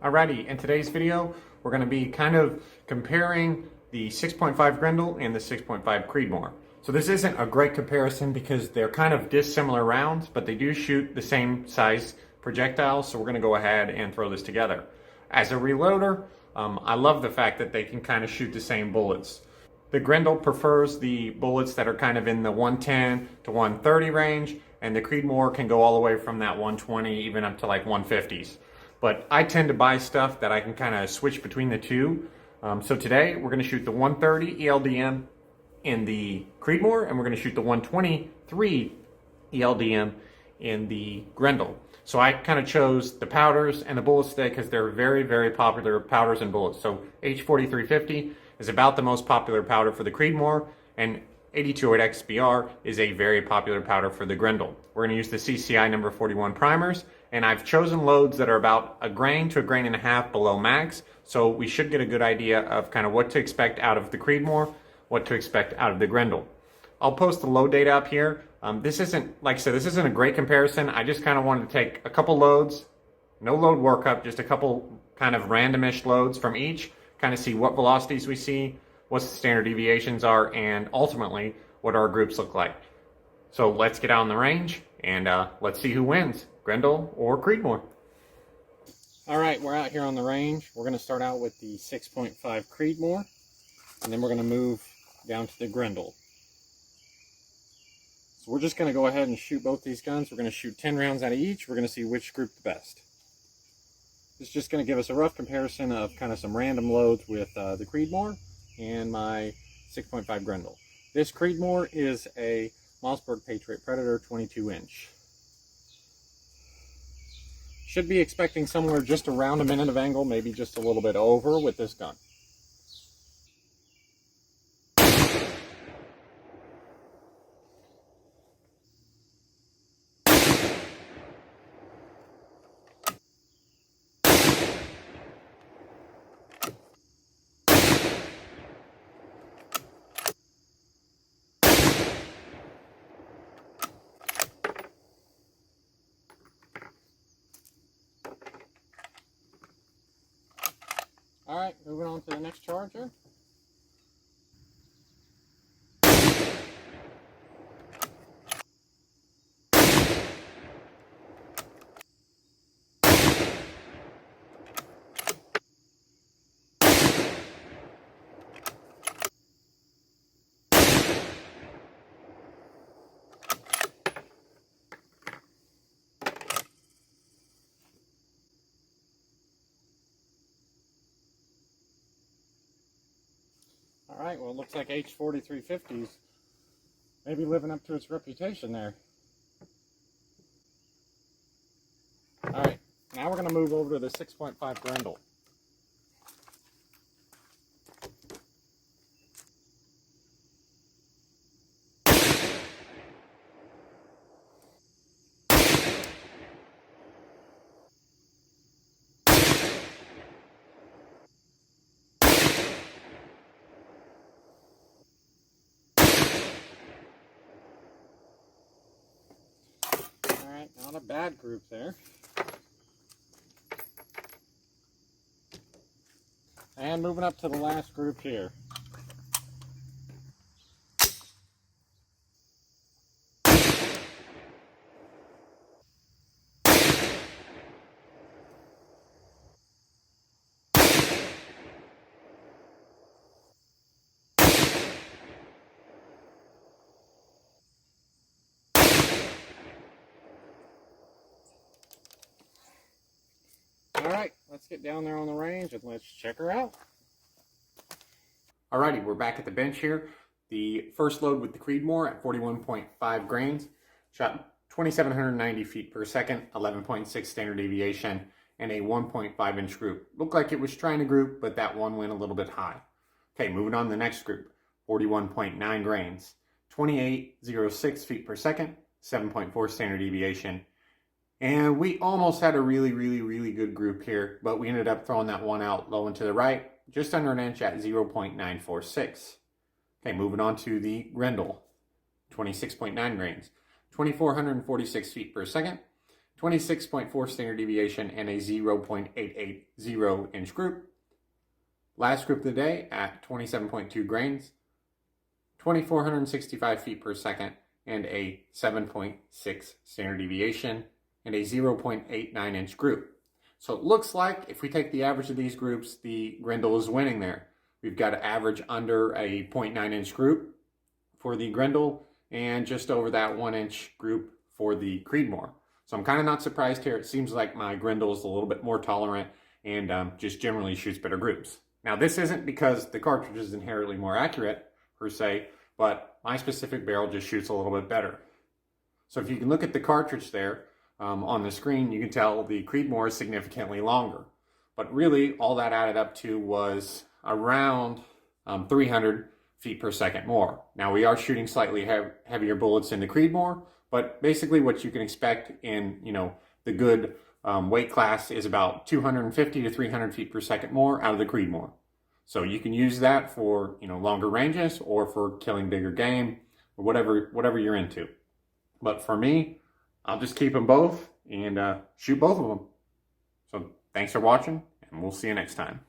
Alrighty, in today's video, we're going to be kind of comparing the 6.5 Grendel and the 6.5 Creedmoor. So this isn't a great comparison because they're kind of dissimilar rounds, but they do shoot the same size projectiles, so we're going to go ahead and throw this together. As a reloader, I love the fact that they can kind of shoot the same bullets. The Grendel prefers the bullets that are kind of in the 110 to 130 range, and the Creedmoor can go all the way from that 120 even up to like 150s. But I tend to buy stuff that I can kind of switch between the two. So today we're going to shoot the 130 ELDM in the Creedmoor, and we're going to shoot the 123 ELDM in the Grendel. So I kind of chose the powders and the bullets today because they're very, very popular powders and bullets. So H4350 is about the most popular powder for the Creedmoor, and 8208 XBR is a very popular powder for the Grendel. We're going to use the CCI number 41 primers, and I've chosen loads that are about a grain to a grain and a half below max, so we should get a good idea of kind of what to expect out of the Creedmoor, what to expect out of the Grendel. I'll post the load data up here. This isn't, like I said, this isn't a great comparison. I just kind of wanted to take a couple loads, no load workup, just a couple kind of randomish loads from each, kind of see what velocities we see, what the standard deviations are, and ultimately what our groups look like. So let's get out on the range and let's see who wins, Grendel or Creedmoor. All right, we're out here on the range. We're going to start out with the 6.5 Creedmoor, and then we're going to move down to the Grendel. So we're just going to go ahead and shoot both these guns. We're going to shoot 10 rounds out of each. We're going to see which group the best. This is just going to give us a rough comparison of kind of some random loads with the Creedmoor and my 6.5 Grendel. This Creedmoor is a Mossberg Patriot Predator 22-inch. Should be expecting somewhere just around a minute of angle, maybe just a little bit over with this gun. All right, moving on to the next charger. All right, well, it looks like H4350's maybe living up to its reputation there. All right, now we're going to move over to the 6.5 Grendel. Not a bad group there. And moving up to the last group here. Alright, let's get down there on the range and let's check her out. Alrighty, we're back at the bench here. The first load with the Creedmoor at 41.5 grains, shot 2,790 feet per second, 11.6 standard deviation, and a 1.5 inch group. Looked like it was trying to group, but that one went a little bit high. Okay, moving on to the next group, 41.9 grains, 2,806 feet per second, 7.4 standard deviation. And we almost had a really good group here, but we ended up throwing that one out low and to the right, just under an inch at 0.946. Okay, moving on to the Grendel, 26.9 grains, 2,446 feet per second, 26.4 standard deviation, and a 0.880 inch group. Last group of the day at 27.2 grains, 2,465 feet per second, and a 7.6 standard deviation, and a 0.89 inch group. So it looks like if we take the average of these groups, the Grendel is winning there. We've got an average under a 0.9 inch group for the Grendel and just over that 1 inch group for the Creedmoor. So I'm kind of not surprised here. It seems like my Grendel is a little bit more tolerant and just generally shoots better groups. Now this isn't because the cartridge is inherently more accurate per se, but my specific barrel just shoots a little bit better. So if you can look at the cartridge there on the screen, you can tell the Creedmoor is significantly longer. But really all that added up to was around 300 feet per second more. Now we are shooting slightly heavier bullets in the Creedmoor, but basically what you can expect in, the good weight class is about 250 to 300 feet per second more out of the Creedmoor. So you can use that for, longer ranges or for killing bigger game or whatever you're into. But for me, I'll just keep them both and shoot both of them. So thanks for watching, and we'll see you next time.